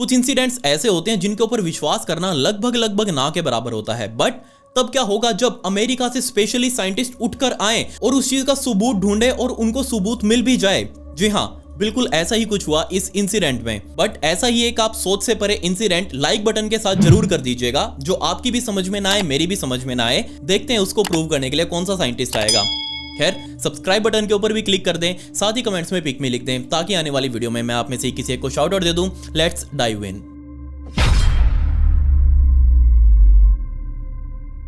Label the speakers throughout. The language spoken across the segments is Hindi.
Speaker 1: कुछ इंसिडेंट्स ऐसे होते हैं जिनके ऊपर विश्वास करना लगभग लगभग ना के बराबर होता है, बट तब क्या होगा जब अमेरिका से स्पेशली साइंटिस्ट उठकर आए और उस चीज का सबूत ढूंढे और उनको सबूत मिल भी जाए। जी हाँ, बिल्कुल ऐसा ही कुछ हुआ इस इंसिडेंट में। बट ऐसा ही एक आप सोच से परे इंसिडेंट लाइक बटन के साथ जरूर कर दीजिएगा, जो आपकी भी समझ में ना आए, मेरी भी समझ में ना आए। देखते हैं उसको प्रूव करने के लिए कौन सा साइंटिस्ट आएगा। खैर, सब्सक्राइब बटन के ऊपर भी क्लिक कर दें, साथ ही कमेंट्स में पिक में लिख दें, ताकि आने वाली वीडियो में मैं आप में से किसी एक को शाउट आउट दे दूं। Let's dive in.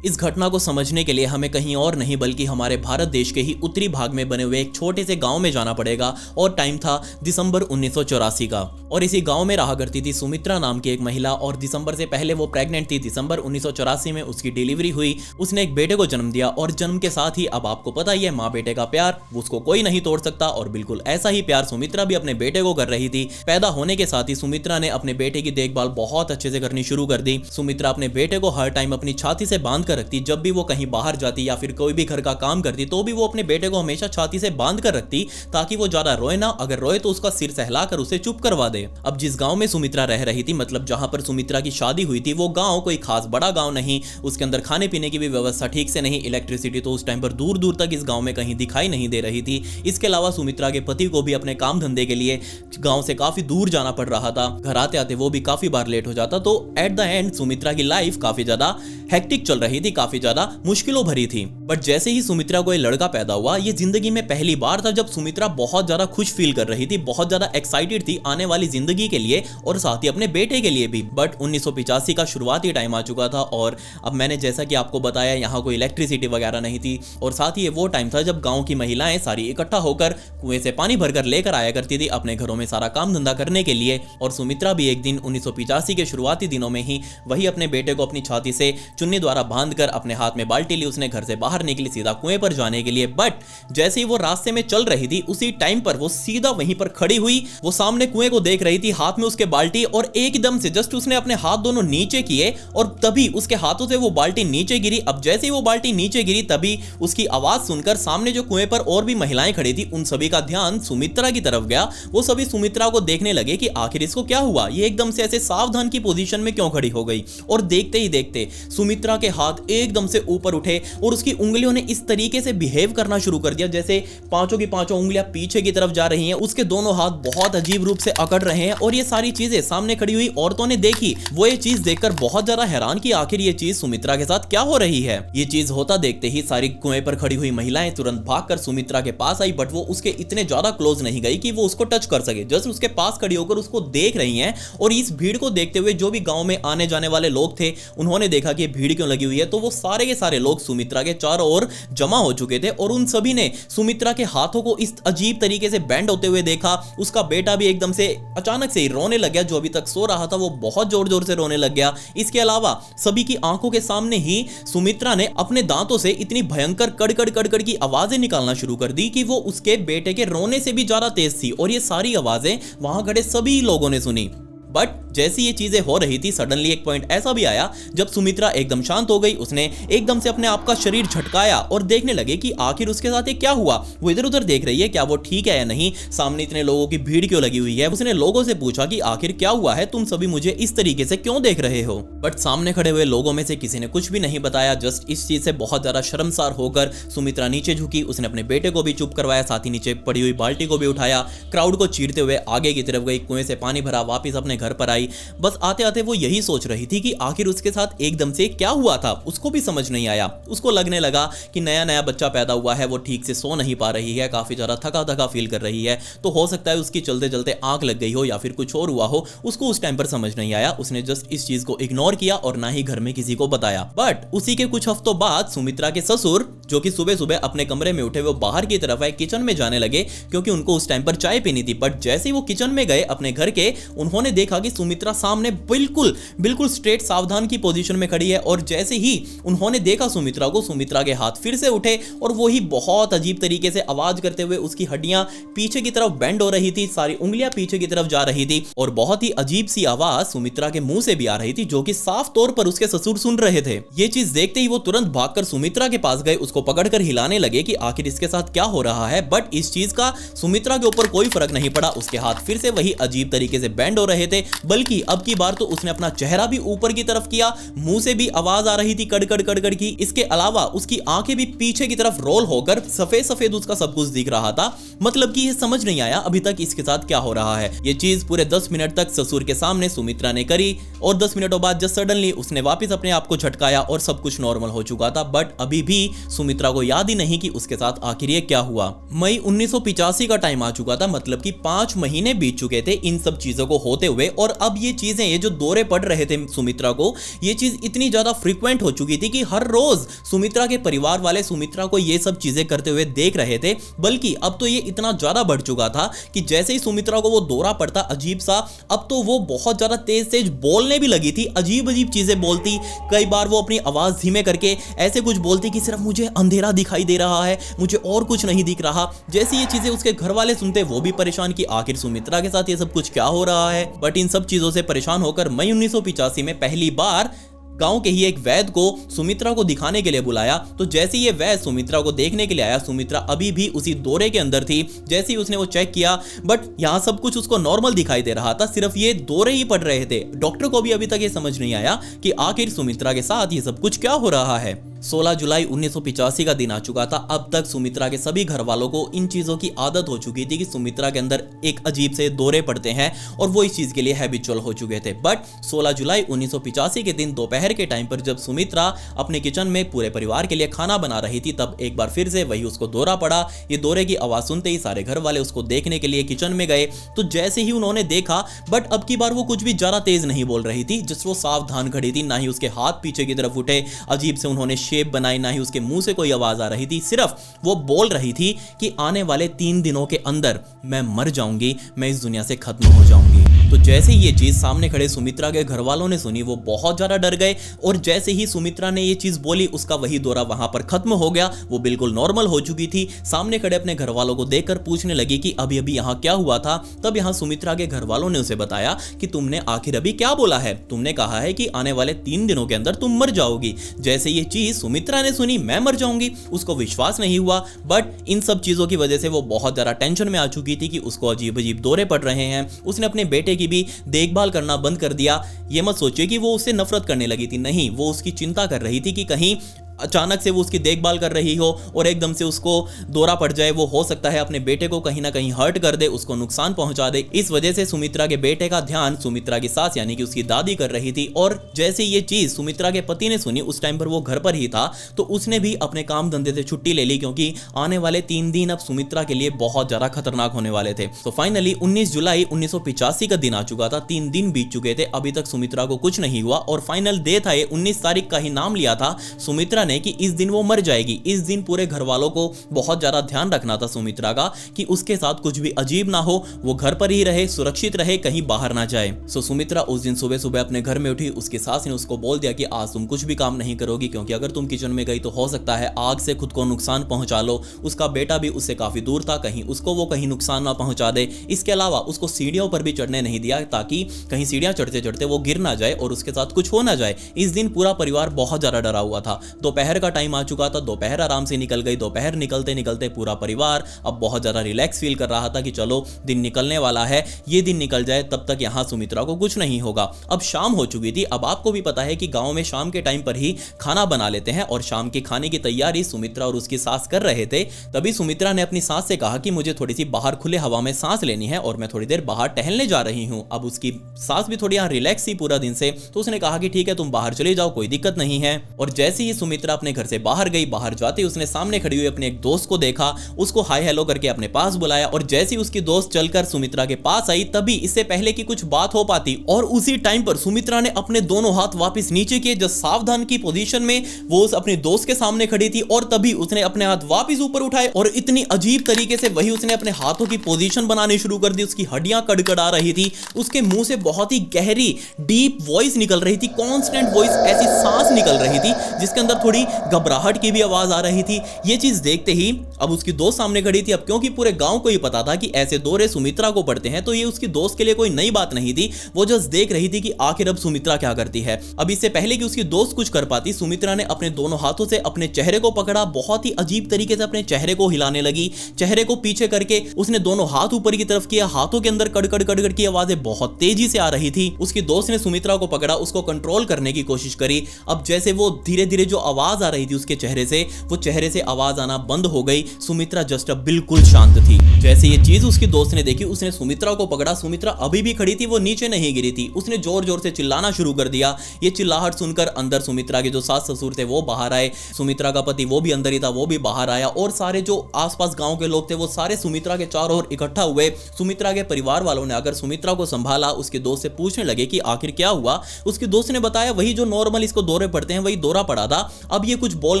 Speaker 1: इस घटना को समझने के लिए हमें कहीं और नहीं बल्कि हमारे भारत देश के ही उत्तरी भाग में बने हुए एक छोटे से गांव में जाना पड़ेगा। और टाइम था दिसंबर 1984 का, और इसी गांव में रहा करती थी सुमित्रा नाम की एक महिला। और दिसंबर से पहले वो प्रेग्नेंट थी। दिसंबर 1984 में उसकी डिलीवरी हुई, उसने एक बेटे को जन्म दिया। और जन्म के साथ ही अब आपको पता ही है, माँ बेटे का प्यार उसको कोई नहीं तोड़ सकता। और बिल्कुल ऐसा ही प्यार सुमित्रा भी अपने बेटे को कर रही थी। पैदा होने के साथ ही सुमित्रा ने अपने बेटे की देखभाल बहुत अच्छे से करनी शुरू कर दी। सुमित्रा अपने बेटे को हर टाइम अपनी छाती से बांध कर रखती। जब भी वो कहीं बाहर जाती या फिर कोई भी घर का काम करती, तो भी वो अपने बेटे को हमेशा छाती से बांध कर रखती, ताकि वो ज्यादा रोए ना। अगर रोए तो उसका सिर सहलाकर उसे चुप करवा दे। अब जिस गांव में सुमित्रा रह रही थी, मतलब जहां पर सुमित्रा की शादी हुई थी, वो गांव कोई खास बड़ा गांव नहीं। उसके अंदर खाने पीने की भी व्यवस्था ठीक से नहीं। इलेक्ट्रिसिटी तो उस टाइम पर दूर दूर तक इस गांव में कहीं दिखाई नहीं दे रही थी। इसके अलावा सुमित्रा के पति को भी अपने काम धंधे के लिए गांव से काफी दूर जाना पड़ रहा था। घर आते आते वो भी काफी बार लेट हो जाता। तो एट द एंड सुमित्रा की लाइफ काफी ज्यादा हेक्टिक चल रही थी, काफी ज्यादा मुश्किलों भरी थी। बट जैसे ही सुमित्रा को ये लड़का पैदा हुआ, ये जिंदगी में पहली बार था जब सुमित्रा बहुत ज्यादा खुश फील कर रही थी, बहुत ज्यादा एक्साइटेड थी आने वाली जिंदगी के लिए और साथ ही अपने बेटे के लिए भी। बट 1985 का शुरुआती टाइम आ चुका था, और अब मैंने जैसा कि आपको बताया, यहाँ कोई इलेक्ट्रिसिटी वगैरह नहीं थी। और साथ ही ये वो टाइम था जब गांव की महिलाएं सारी इकट्ठा होकर कुएं से पानी भरकर लेकर आया करती थी अपने घरों में सारा काम धंधा करने के लिए। और सुमित्रा भी एक दिन 1985 के शुरुआती दिनों में ही वही अपने बेटे को अपनी छाती से चुन्नी द्वारा बांधकर अपने हाथ में बाल्टी ली, उसने घर से बाहर निकली सीधा कुएं पर जाने के लिए। बट जैसे ही वो रास्ते में चल रही थी, उसी टाइम पर वो सीधा वहीं पर खड़ी हुई। वो सामने कुएं को देख रही थी, हाथ में उसके बाल्टी, और एकदम से जस्ट उसने अपने हाथ दोनों नीचे किए और तभी उसके हाथों से वो बाल्टी नीचे गिरी। अब जैसे ही वो बाल्टी नीचे गिरी, तभी उसकी आवाज सुनकर सामने जो कुएं पर और भी महिलाएं खड़ी थी, उन सभी का ध्यान सुमित्रा की तरफ गया। वो सभी सुमित्रा को देखने लगे कि आखिर इसको क्या हुआ, ये एकदम से ऐसे सावधान की पोजीशन में क्यों खड़ी हो गई। और देखते ही देखते सुमित्रा के हाथ एकदम से ऊपर उठे और उसकी उंगलियों ने इस तरीके से बिहेव करना शुरू कर दिया जैसे पांचों की पांचों उंगलियां पीछे की तरफ जा रही हैं। उसके दोनों हाथ बहुत अजीब रूप से अकड़ रहे हैं। और ये सारी चीजें सामने खड़ी हुई औरतों ने देखी। वो ये चीज देखकर बहुत ज्यादा हैरान कि आखिर ये चीज सुमित्रा के साथ क्या हो रही है। ये चीज होता देखते ही सारी कुएं पर खड़ी हुई महिलाएं तुरंत भागकर सुमित्रा के पास आई। बट वो उसके इतने ज्यादा क्लोज नहीं गई कि वो उसको टच कर सके। जस्ट उसके पास खड़ी होकर उसको देख रही हैं। और इस भीड़ को देखते हुए जो भी गांव में आने जाने वाले लोग थे, उन्होंने देखा कि भीड़ क्यों लगी हुई है। तो वो सारे के सारे लोग सुमित्रा के चारों ओर जमा हो चुके थे और उन सभी ने सुमित्रा के हाथों को इस अजीब तरीके से बेंड होते हुए देखा। उसका बेटा भी एकदम से अचानक से ही रोने लग गया। जो अभी तक सो रहा था वो बहुत जोर जोर से रोने लग गया। इसके अलावा सभी की आंखों के सामने ही सुमित्रा ने अपने दांतों से इतनी भयंकर कड़कड़ कड़कड़ की आवाजें निकालना शुरू कर दी कि वो उसके बेटे के रोने से भी ज्यादा तेज थी। और ये सारी आवाजें वहां खड़े सभी लोगों ने सुनी। बट जैसी ये चीजें हो रही थी, सडनली एक पॉइंट ऐसा भी आया जब सुमित्रा एकदम शांत हो गई। उसने एकदम से अपने आप का शरीर झटकाया और देखने लगे कि आखिर उसके साथ ये क्या हुआ। वो इधर उधर देख रही है, क्या वो ठीक है या नहीं, सामने इतने लोगों की भीड़ क्यों लगी हुई है। उसने लोगों से पूछा कि आखिर क्या हुआ है, तुम सभी मुझे इस तरीके से क्यों देख रहे हो। बट सामने खड़े हुए लोगों में से किसी ने कुछ भी नहीं बताया। जस्ट इस चीज से बहुत ज्यादा शर्मसार होकर सुमित्रा नीचे झुकी। उसने अपने बेटे को भी चुप करवाया, साथ ही नीचे पड़ी हुई बाल्टी को भी उठाया, क्राउड को चीरते हुए आगे की तरफ गई, कुएं से पानी भरा, वापिस अपने घर पर आई। बस आते आते वो यही सोच रही थी कि आखिर उसके साथ एकदम से क्या हुआ था। उसको भी समझ नहीं आया। उसको लगने लगा कि नया नया बच्चा पैदा हुआ है, वो ठीक से सो नहीं पा रही है, काफी ज्यादा थका थका फील कर रही है। तो हो सकता है उसकी चलते चलते आंख लग गई हो या फिर कुछ और हुआ हो। उसको उस टाइम पर समझ नहीं आया। उसने जस्ट इस चीज को इग्नोर किया और ना ही घर में किसी को बताया। बट उसी के कुछ हफ्तों बाद सुमित्रा के ससुर, जो कि सुबह सुबह अपने कमरे में उठे, वो बाहर की तरफ आए, किचन में जाने लगे क्योंकि उनको उस टाइम पर चाय पीनी थी। बट जैसे ही वो किचन में गए अपने घर के, उन्होंने देखा कि सुमित्रा सामने बिल्कुल स्ट्रेट सावधान की पोजीशन में खड़ी है। और जैसे ही उन्होंने देखा सुमित्रा को, सुमित्रा के हाथ फिर से उठे और वो ही बहुत अजीब तरीके से आवाज करते हुए उसकी हड्डियां पीछे की तरफ बेंड हो रही थी, सारी उंगलियां पीछे की तरफ जा रही थी और बहुत ही अजीब सी आवाज सुमित्रा के मुंह से भी आ रही थी, जो कि साफ तौर पर उसके ससुर सुन रहे थे। ये चीज देखते ही वो तुरंत भागकर सुमित्रा के पास गए, उसको पकड़कर हिलाने लगे कि आखिर इसके साथ क्या हो रहा है। बट इस चीज का सुमित्रा के ऊपर कोई फर्क नहीं पड़ा। उसके हाथ फिर से वही अजीब तरीके से बेंड हो रहे थे थे, बल्कि अब की बार तो उसने अपना चेहरा भी ऊपर की तरफ किया, मुंह से भी आवाज आ रही थी कड़कड़ कड़कड़ की। इसके अलावा उसकी आंखें भी पीछे की तरफ रोल होकर सफेद सफेद उसका सब कुछ दिख रहा था। मतलब कि ये समझ नहीं आया अभी तक इसके साथ क्या हो रहा है। ये चीज पूरे 10 मिनट तक ससुर के सामने सुमित्रा ने करी और 10 मिनटों बाद जस्ट सडनली उसने वापस अपने आप को झटकाया और सब कुछ नॉर्मल हो चुका था। बट अभी भी सुमित्रा को याद ही नहीं कि उसके साथ आखिर ये क्या हुआ। मई 1985 का टाइम आ चुका था, मतलब कि 5 महीने बीत चुके थे इन सब चीजों को होते हुए। और अब ये चीजें, ये जो दौरे पड़ रहे थे सुमित्रा को, ये चीज इतनी ज्यादा फ्रीक्वेंट हो चुकी थी कि हर रोज सुमित्रा के परिवार वाले सुमित्रा को ये सब चीजें करते हुए देख रहे थे। बल्कि अब तो ये इतना ज्यादा बढ़ चुका था कि जैसे ही सुमित्रा को वो दौरा पड़ता अजीब सा, अब तो वो बहुत ज्यादा तेज तेज बोलने भी लगी थी, अजीब अजीब चीजें बोलती। कई बार वो अपनी आवाज धीमे करके ऐसे कुछ बोलती कि सिर्फ मुझे अंधेरा दिखाई दे रहा है, मुझे और कुछ नहीं दिख रहा। जैसे ये चीजें उसके घर वाले सुनते वो भी परेशान कि आखिर सुमित्रा के साथ ये सब कुछ क्या हो रहा है। बट इन सब चीजों से परेशान होकर मई 1985 में पहली बार गांव के ही एक वैद्य को सुमित्रा को दिखाने के लिए बुलाया। तो जैसे ये वैद्य सुमित्रा को देखने के लिए आया, सुमित्रा अभी भी उसी दौरे के अंदर थी। जैसे ही उसने वो चेक किया, बट यहाँ सब कुछ उसको नॉर्मल दिखाई दे रहा था, सिर्फ ये दौरे ही पड़ रहे थे। डॉक्टर को भी अभी तक ये समझ नहीं आया कि आखिर सुमित्रा के साथ ये सब कुछ क्या हो रहा है। 16 जुलाई 1985 का दिन आ चुका था। अब तक सुमित्रा के सभी घर वालों को इन चीजों की आदत हो चुकी थी कि सुमित्रा के अंदर एक अजीब से दौरे पड़ते हैं और वो इस चीज के लिए हैबिचुअल हो चुके थे। बट 16 जुलाई 1985 के दिन दोपहर के टाइम पर जब सुमित्रा अपने किचन में पूरे परिवार के लिए खाना बना रही थी, तब एक बार फिर से वही उसको दौरा पड़ा। ये दौरे की आवाज सुनते ही सारे घर वाले उसको देखने के लिए किचन में गए। तो जैसे ही उन्होंने देखा, बट अब की बार वो कुछ भी ज्यादा तेज नहीं बोल रही थी, जिस वो सावधान खड़ी थी, ना ही उसके हाथ पीछे की तरफ उठे अजीब से उन्होंने शेप बनाई, ना ही उसके मुंह से कोई आवाज आ रही थी। सिर्फ वो बोल रही थी कि आने वाले 3 दिनों के अंदर मैं मर जाऊंगी, मैं इस दुनिया से खत्म हो जाऊंगी। तो जैसे ही ये चीज सामने खड़े सुमित्रा के घर वालों ने सुनी, वो बहुत ज्यादा डर गए। और जैसे ही सुमित्रा ने ये चीज बोली, उसका वही दौरा वहां पर खत्म हो गया, वो बिल्कुल नॉर्मल हो चुकी थी। सामने खड़े अपने घर वालों को देखकर पूछने लगी कि अभी अभी यहाँ क्या हुआ था। तब यहाँ सुमित्रा के घर वालों ने उसे बताया कि तुमने आखिर अभी क्या बोला है, तुमने कहा है कि आने वाले 3 दिनों के अंदर तुम मर जाओगी। जैसे ये चीज सुमित्रा ने सुनी, मैं मर जाऊंगी, उसको विश्वास नहीं हुआ। बट इन सब चीजों की वजह से वो बहुत ज्यादा टेंशन में आ चुकी थी कि उसको अजीब अजीब दौरे पड़ रहे हैं। उसने अपने बेटे की भी देखभाल करना बंद कर दिया। ये मत सोचिए कि वो उससे नफरत करने लगी थी, नहीं, वो उसकी चिंता कर रही थी कि कहीं अचानक से वो उसकी देखभाल कर रही हो और एकदम से उसको दौरा पड़ जाए, वो हो सकता है अपने बेटे को कहीं ना कहीं हर्ट कर दे, उसको नुकसान पहुंचा दे। इस वजह से सुमित्रा के बेटे का ध्यान सुमित्रा की सास यानी कि उसकी दादी कर रही थी। और जैसे ये चीज सुमित्रा के पति ने सुनी, उस टाइम पर वो घर पर ही था, तो उसने भी अपने काम धंधे से छुट्टी ले ली, क्योंकि आने वाले 3 दिन अब सुमित्रा के लिए बहुत ज्यादा खतरनाक होने वाले थे। तो फाइनली 19 जुलाई 1985 का दिन आ चुका था, 3 दिन बीत चुके थे, अभी तक सुमित्रा को कुछ नहीं हुआ। और फाइनल डे था ये, 19 तारीख का ही नाम लिया था सुमित्रा ने कि इस दिन वो मर जाएगी। इस दिन पूरे घर वालों को बहुत ज्यादा ध्यान रखना था सुमित्रा का कि उसके साथ कुछ भी अजीब ना हो, वो घर पर ही रहे, सुरक्षित रहे, कहीं बाहर ना जाए। सो सुमित्रा उस दिन सुबह सुबह अपने घर में उठी। उसकी सास ने उसको बोल दिया कि आज तुम कुछ भी काम नहीं करोगी, क्योंकि अगर तुम किचन में गई तो हो सकता है आग से खुद को नुकसान पहुंचा लो। उसका बेटा भी उससे काफी दूर था, कहीं उसको वो कहीं नुकसान ना पहुंचा दे। इसके अलावा उसको सीढ़ियों पर भी चढ़ने नहीं दिया, ताकि कहीं सीढ़ियां चढ़ते चढ़ते वो गिर ना जाए और उसके साथ कुछ हो ना जाए। इस दिन पूरा परिवार बहुत ज्यादा डरा हुआ था। दोपहर का टाइम आ चुका था, दोपहर आराम से निकल गई। दोपहर निकलते निकलते पूरा परिवार अब बहुत ज्यादा रिलैक्स फील कर रहा था कि चलो दिन निकलने वाला है, ये दिन निकल जाए, तब तक यहाँ सुमित्रा को कुछ नहीं होगा। अब शाम हो चुकी थी। अब आपको भी पता है कि गांव में शाम के टाइम पर ही खाना बना लेते हैं, और शाम के खाने की तैयारी सुमित्रा और उसकी सास कर रहे थे। तभी सुमित्रा ने अपनी सास से कहा कि मुझे थोड़ी सी बाहर खुले हवा में सांस लेनी है और मैं थोड़ी देर बाहर टहलने जा रही हूँ। अब उसकी सास भी थोड़ी यहाँ रिलैक्स थी पूरा दिन से, तो उसने कहा कि ठीक है तुम बाहर चले जाओ, कोई दिक्कत नहीं है। और जैसे ही सुमित्रा अपने घर से बाहर गई, बाहर जाते उसने सामने खड़ी हुई अपने एक दोस्त को देखा, उसको हाय हेलो करके अपने पास बुलाया। और जैसे ही उसकी दोस्त चलकर सुमित्रा के पास आई, तभी इससे पहले कि कुछ बात हो पाती, और उसी टाइम पर सुमित्रा ने अपने दोनों हाथ वापस नीचे किए, जो सावधान की पोजीशन में वो अपने दोस्त के सामने खड़ी थी। और तभी उसने अपने हाथ वापस ऊपर उठाए और इतनी अजीब तरीके से वही उसने अपने हाथों की पोजीशन बनानी शुरू कर दी। उसकी हड्डियां कड़कड़ा रही थी, उसके मुंह से बहुत ही गहरी डीप वॉइस निकल रही थी, कांस्टेंट वॉइस, ऐसी सांस निकल रही थी जिसके अंदर थोड़ी थोड़ी घबराहट की भी आवाज आ रही थी। ये चीज देखते ही अब उसकी दोस्त सामने खड़ी थी। अब क्योंकि पूरे गांव को ये पता था कि ऐसे दौरे सुमित्रा को पड़ते हैं, तो ये उसकी दोस्त के लिए कोई नई बात नहीं थी। वो जस्ट देख रही थी कि आखिर अब सुमित्रा क्या करती है। अब इससे पहले कि उसकी दोस्त कुछ कर पाती, सुमित्रा ने अपने दोनों हाथों से अपने चेहरे को पकड़ा, बहुत ही अजीब तरीके से अपने चेहरे को हिलाने लगी। चेहरे को पीछे करके उसने दोनों हाथ ऊपर की तरफ किया, हाथों के अंदर कड़कड़ कड़कड़ की आवाजें बहुत तेजी से आ रही थी। उसकी दोस्त ने सुमित्रा को पकड़ा, उसको कंट्रोल करने की कोशिश करी। अब जैसे वो धीरे धीरे जो आवाज आ रही थी उसके चेहरे से, वो चेहरे से आवाज आना बंद हो गई। सुमित्रा जस्ट अब बिल्कुल शांत थी। जैसे ये चीज उसकी दोस्त ने देखी, उसने सुमित्रा को पकड़ा। सुमित्रा अभी भी खड़ी थी, वो नीचे नहीं गिरी थी। उसने जोर जोर से चिल्लाना शुरू कर दिया। ये चिल्लाहट सुनकर अंदर सुमित्रा के जो सास ससुर थे वो बाहर आए, सुमित्रा का पति वो भी अंदर ही था, वो भी बाहर आया, और सारे जो आसपास गांव के लोग थे वो सारे सुमित्रा के चारों ओर इकट्ठा हुए। सुमित्रा के परिवार वालों ने आकर सुमित्रा को संभाला। उसके दोस्त से पूछने लगे कि आखिर क्या हुआ। उसके दोस्त ने बताया वही जो नॉर्मल इसको दौरे पड़ते हैं वही दौरा पड़ा था। अब ये कुछ बोल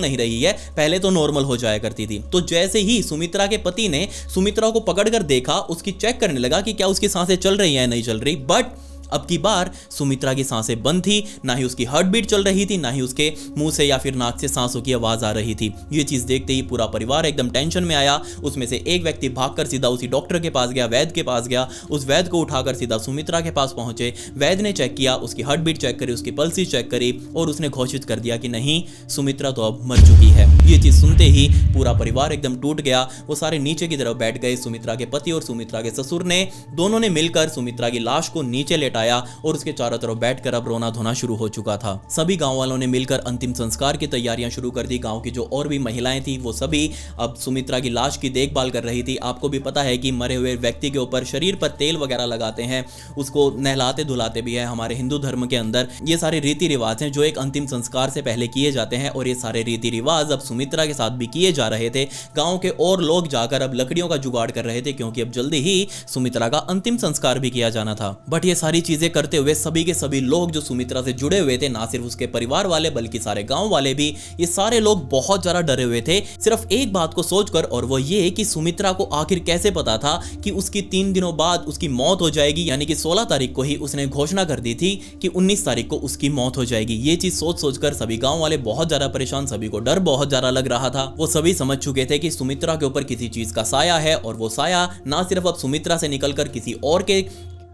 Speaker 1: नहीं रही है, पहले तो नॉर्मल हो जाया करती थी। तो जैसे ही सुमित्रा के पति ने सुमित्रा को पकड़कर देखा, उसकी चेक करने लगा कि क्या उसकी सांसें चल रही हैं या नहीं चल रही, बट अब की बार सुमित्रा की सांसें बंद थी। ना ही उसकी हार्ट बीट चल रही थी, ना ही उसके मुंह से या फिर नाक से सांसों की आवाज आ रही थी। ये चीज देखते ही पूरा परिवार एकदम टेंशन में आया। उसमें से एक व्यक्ति भागकर सीधा उसी डॉक्टर के पास गया, वैद्य के पास गया। उस वैद्य को उठाकर सीधा सुमित्रा के पास पहुंचे। वैद्य ने चेक किया, उसकी हार्ट बीट चेक करी, उसकी पल्स चेक करी, और उसने घोषित कर दिया कि नहीं, सुमित्रा तो अब मर चुकी है। ये चीज सुनते ही पूरा परिवार एकदम टूट गया। वो सारे नीचे की तरफ बैठ गए। सुमित्रा के पति और सुमित्रा के ससुर ने दोनों ने मिलकर सुमित्रा की लाश को नीचे लेटाया और उसके चारों तरफ बैठकर अब रोना धोना शुरू हो चुका था। सभी गांव वालों ने मिलकर अंतिम संस्कार की तैयारियां शुरू कर दी। गांव की जो और भी महिलाएं थी वो सभी अब सुमित्रा की लाश की देखभाल कर रही थी। आपको भी पता है कि मरे हुए व्यक्ति के ऊपर शरीर पर तेल वगैरह लगाते हैं, उसको नहलाते धुलाते भी है। हमारे हिंदू धर्म के अंदर ये सारे रीति रिवाज हैं जो एक अंतिम संस्कार से पहले किए जाते हैं, और ये सारे रीति रिवाज अब सुमित्रा के साथ भी किए जा रहे थे। गांव के और लोग जाकर अब लकड़ियों का जुगाड़ कर रहे थे, क्योंकि अब जल्दी ही सुमित्रा का अंतिम संस्कार भी किया जाना था। बट ये सारी चीजें करते हुए सभी के सभी लोग जो सुमित्रा से जुड़े हुए थे, ना सिर्फ उसके परिवार वाले बल्कि सारे गांव वाले भी, ये सारे लोग बहुत ज्यादा डरे हुए थे सिर्फ एक बात को सोचकर, और वो ये कि सुमित्रा को आखिर कैसे पता था कि उसकी 3 दिनों बाद उसकी मौत हो जाएगी। यानी कि 16 तारीख को ही उसने घोषणा कर दी थी कि 19 तारीख को उसकी मौत हो जाएगी। ये चीज सोच सोचकर सभी गांव वाले बहुत ज्यादा परेशान, सभी को डर बहुत ज्यादा लग रहा था। वो सभी समझ चुके थे कि सुमित्रा के ऊपर किसी चीज का साया है, और वो साया ना सिर्फ अब सुमित्रा से निकलकर किसी और के